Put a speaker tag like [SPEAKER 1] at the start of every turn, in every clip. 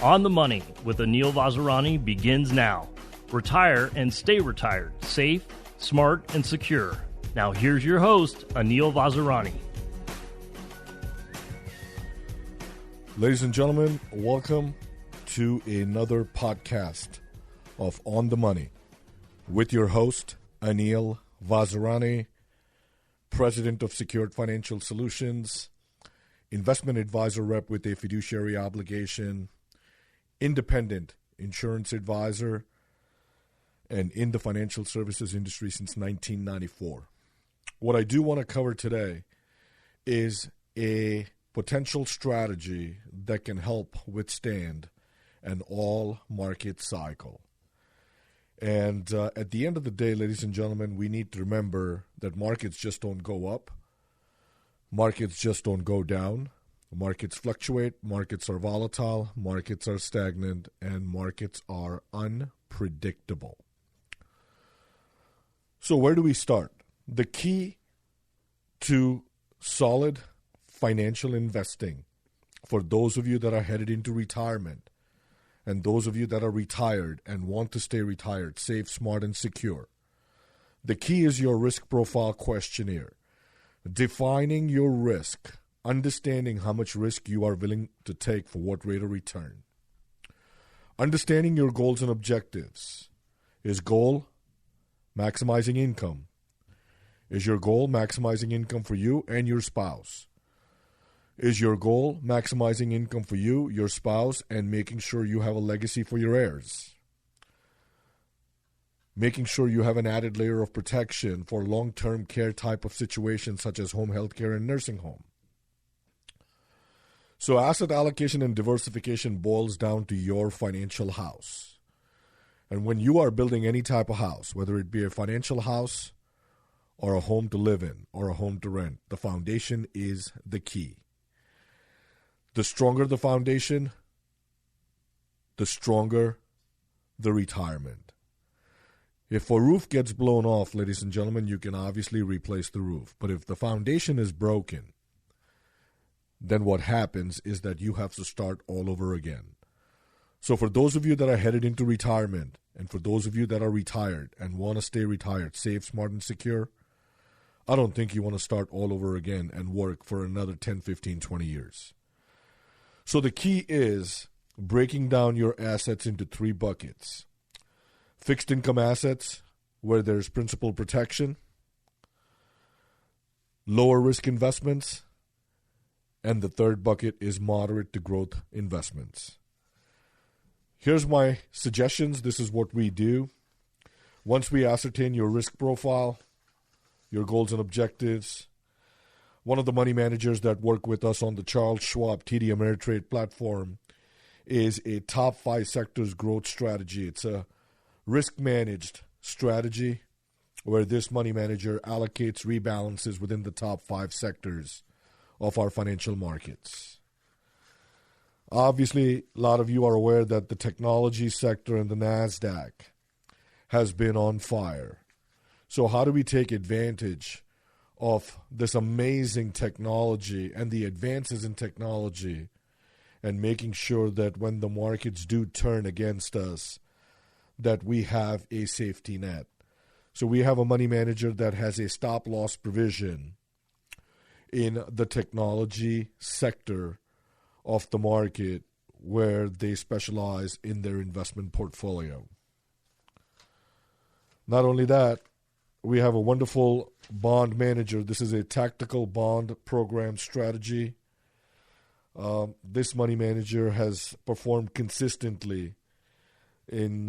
[SPEAKER 1] On the Money with Anil Vazirani begins now. Retire and stay retired, safe, smart, and secure. Now here's your host, Anil Vazirani.
[SPEAKER 2] Ladies and gentlemen, welcome to another podcast of On the Money with your host, Anil Vazirani, President of Secured Financial Solutions, investment advisor rep with a fiduciary obligation, independent insurance advisor, and in the financial services industry since 1994. What I do want to cover today is a potential strategy that can help withstand an all-market cycle. And at the end of the day, ladies and gentlemen, we need to remember that markets just don't go up. Markets just don't go down. Markets fluctuate, markets are volatile, markets are stagnant, and markets are unpredictable. So where do we start? The key to solid financial investing for those of you that are headed into retirement and those of you that are retired and want to stay retired, safe, smart, and secure, the key is your risk profile questionnaire. Defining your risk, understanding how much risk you are willing to take for what rate of return. Understanding your goals and objectives. Is goal maximizing income? Is your goal maximizing income for you and your spouse? Is your goal maximizing income for you, your spouse, and making sure you have a legacy for your heirs? Making sure you have an added layer of protection for long-term care type of situations such as home health care and nursing home. So asset allocation and diversification boils down to your financial house. And when you are building any type of house, whether it be a financial house or a home to live in or a home to rent, the foundation is the key. The stronger the foundation, the stronger the retirement. If a roof gets blown off, ladies and gentlemen, you can obviously replace the roof. But if the foundation is broken, then what happens is that you have to start all over again. So for those of you that are headed into retirement, and for those of you that are retired and want to stay retired, safe, smart, and secure, I don't think you want to start all over again and work for another 10, 15, 20 years. So the key is breaking down your assets into three buckets. Fixed income assets, where there's principal protection. Lower risk investments. And the third bucket is moderate to growth investments. Here's my suggestions. This is what we do. Once we ascertain your risk profile, your goals and objectives, one of the money managers that work with us on the Charles Schwab TD Ameritrade platform is a top 5 sectors growth strategy. It's a risk-managed strategy where this money manager allocates rebalances within the top 5 sectors of our financial markets. Obviously, a lot of you are aware that the technology sector and the NASDAQ has been on fire. So how do we take advantage of this amazing technology and the advances in technology and making sure that when the markets do turn against us, that we have a safety net? So we have a money manager that has a stop-loss provision in the technology sector of the market where they specialize in their investment portfolio. Not only that, we have a wonderful bond manager. This is a tactical bond program strategy. This money manager has performed consistently in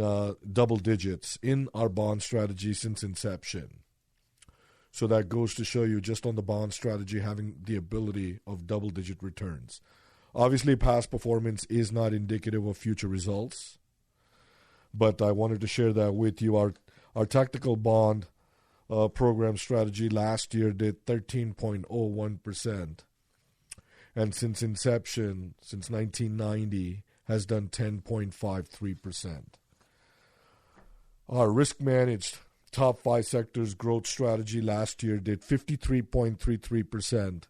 [SPEAKER 2] double digits in our bond strategy since inception. So that goes to show you just on the bond strategy having the ability of double-digit returns. Obviously, past performance is not indicative of future results, but I wanted to share that with you. Our tactical bond program strategy last year did 13.01%, and since inception, since 1990, has done 10.53%. Our risk-managed top 5 sectors growth strategy last year did 53.33%,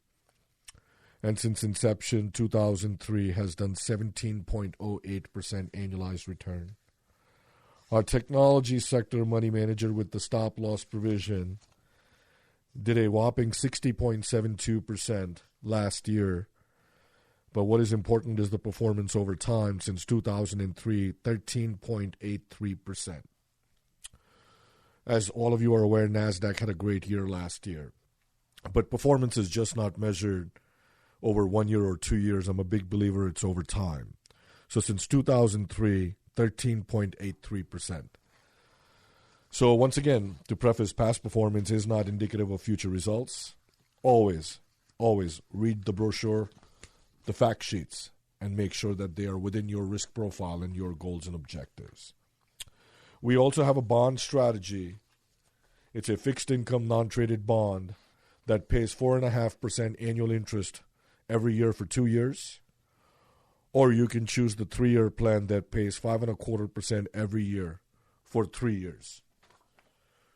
[SPEAKER 2] and since inception, 2003 has done 17.08% annualized return. Our technology sector money manager with the stop-loss provision did a whopping 60.72% last year. But what is important is the performance over time. Since 2003, 13.83%. As all of you are aware, NASDAQ had a great year last year. But performance is just not measured over 1 year or 2 years. I'm a big believer it's over time. So since 2003, 13.83%. So once again, to preface, past performance is not indicative of future results. Always read the brochure, the fact sheets, and make sure that they are within your risk profile and your goals and objectives. We also have a bond strategy. It's a fixed income non-traded bond that pays 4.5% annual interest every year for 2 years. Or you can choose the 3-year plan that pays 5.25% every year for 3 years.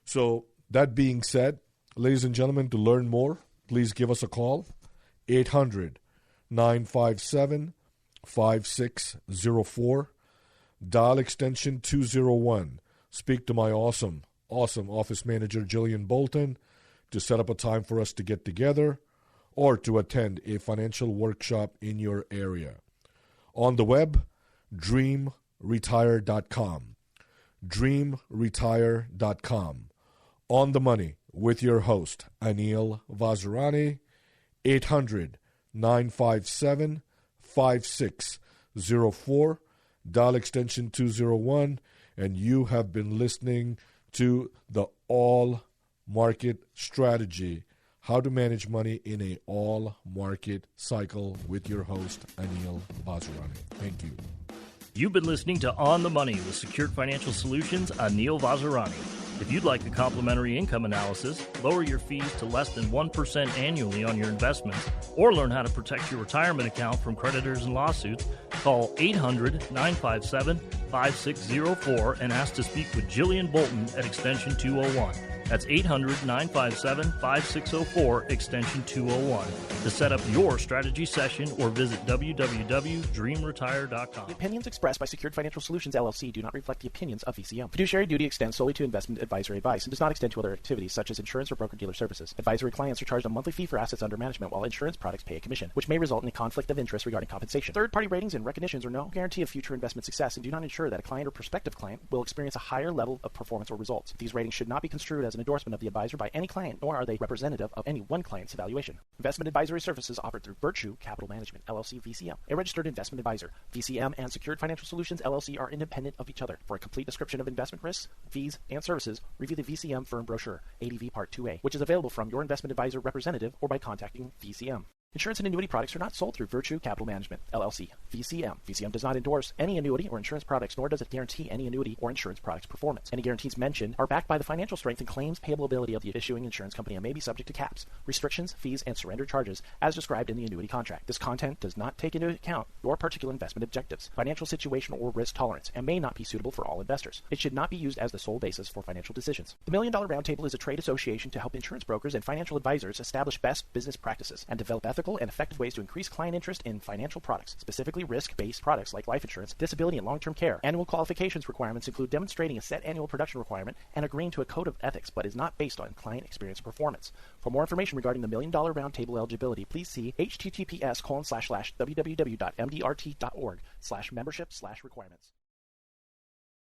[SPEAKER 2] So that being said, ladies and gentlemen, to learn more, please give us a call, 800-957-5604. Dial extension 201. Speak to my awesome office manager, Jillian Bolton, to set up a time for us to get together or to attend a financial workshop in your area. On the web, dreamretire.com. Dreamretire.com. On the Money with your host, Anil Vazirani, 800-957-5604. Dial extension 201, and you have been listening to the All Market Strategy, how to manage money in a all market cycle, with your host, Anil Vazirani. Thank you.
[SPEAKER 1] You've been listening to On the Money with Secured Financial Solutions, Anil Vazirani. If you'd like a complimentary income analysis, lower your fees to less than 1% annually on your investments, or learn how to protect your retirement account from creditors and lawsuits, call 800-957-5604 and ask to speak with Jillian Bolton at extension 201. That's 800-957-5604, extension 201. To set up your strategy session or visit www.dreamretire.com.
[SPEAKER 3] The opinions expressed by Secured Financial Solutions, LLC do not reflect the opinions of VCM. Fiduciary duty extends solely to investment advisory advice and does not extend to other activities such as insurance or broker-dealer services. Advisory clients are charged a monthly fee for assets under management, while insurance products pay a commission, which may result in a conflict of interest regarding compensation. Third-party ratings and recognitions are no guarantee of future investment success and do not ensure that a client or prospective client will experience a higher level of performance or results. These ratings should not be construed as an endorsement of the advisor by any client, nor are they representative of any one client's evaluation. Investment advisory services offered through Virtue Capital Management, LLC, VCM, a registered investment advisor. VCM and Secured Financial Solutions, LLC are independent of each other. For a complete description of investment risks, fees, and services, review the VCM Firm Brochure, ADV Part 2A, which is available from your investment advisor representative or by contacting VCM. Insurance and annuity products are not sold through Virtue Capital Management, LLC, VCM. VCM does not endorse any annuity or insurance products, nor does it guarantee any annuity or insurance products performance. Any guarantees mentioned are backed by the financial strength and claims payable ability of the issuing insurance company and may be subject to caps, restrictions, fees, and surrender charges as described in the annuity contract. This content does not take into account your particular investment objectives, financial situation, or risk tolerance, and may not be suitable for all investors. It should not be used as the sole basis for financial decisions. The $1 Million Roundtable is a trade association to help insurance brokers and financial advisors establish best business practices and develop ethical and effective ways to increase client interest in financial products, specifically risk-based products like life insurance, disability, and long-term care. Annual qualifications requirements include demonstrating a set annual production requirement and agreeing to a code of ethics, but is not based on client experience or performance. For more information regarding the $1 Million Roundtable eligibility, please see https://www.mdrt.org/membership/requirements.